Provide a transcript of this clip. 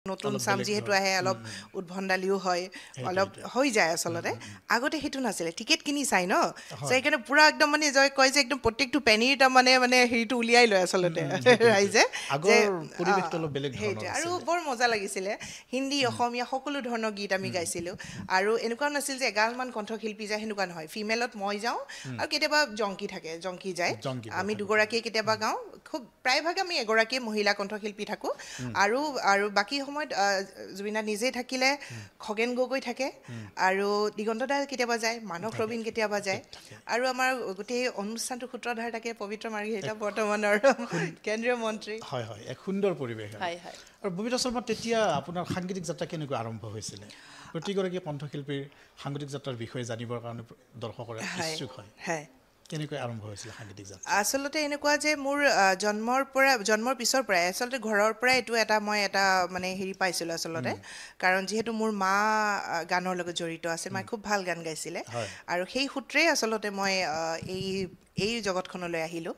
নতুন চাম যিহেতু আহে অলপ উদ্ভণ্ডালিও হয় অলপ হৈ যায় আচলতে আগতে সেইটো নাছিলে টিকেট কিনি চাই ন সেইকাৰণে পুৰা একদম মানে জয় কয় যে একদম প্ৰত্যেকটো পেনীৰ তাৰমানে মানে হেৰিটো উলিয়াই লয় আচলতে ৰাইজে যে সেইটোৱে আৰু বৰ মজা লাগিছিলে হিন্দী অসমীয়া সকলো ধৰণৰ গীত আমি গাইছিলোঁ আৰু এনেকুৱাও নাছিল যে এগালমান কণ্ঠশিল্পী যায় সেনেকুৱা নহয় ফিমেলত মই যাওঁ আৰু কেতিয়াবা জংকী যায় আমি দুগৰাকীয়ে কেতিয়াবা গাওঁ খুব প্ৰায়ভাগে আমি এগৰাকীয়ে মহিলা কণ্ঠশিল্পী থাকোঁ আৰু বাকী সময়ত জুবিনা নিজেই থাকিলে খগেন গগৈ থাকে আৰু দিগন্ত দা কেতিয়াবা যায় মানস ৰবীন কেতিয়াবা যায় আৰু আমাৰ গোটেই অনুষ্ঠানটো সূত্ৰধাৰ থাকে পবিত্ৰ মাৰ্ঘেৰিটা বৰ্তমানৰ কেন্দ্ৰীয় মন্ত্ৰী হয় হয় এক সুন্দৰ পৰিৱেশ হয় হয় আৰু ববিতা শৰ্মা তেতিয়া আপোনাৰ সাংগীতিক যাত্ৰা কেনেকৈ আৰম্ভ হৈছিলে প্ৰতিগৰাকী কণ্ঠশিল্পীৰ সাংগীতিক যাত্ৰাৰ বিষয়ে জানিবৰ কাৰণে দৰ্শকৰে ইচ্ছুক হয় কেনেকৈ আৰম্ভ হৈছিল সাংগীতিক যাত্ৰা আচলতে এনেকুৱা যে মোৰ জন্মৰ পিছৰ পৰাই আচলতে ঘৰৰ পৰাই এইটো মই এটা মানে হেৰি পাইছিলোঁ আচলতে কাৰণ যিহেতু মোৰ মা গানৰ লগত জড়িত আছিল মায়ে খুব ভাল গান গাইছিলে আৰু সেই সূত্ৰেই আচলতে মই এই জগতখনলৈ আহিলোঁ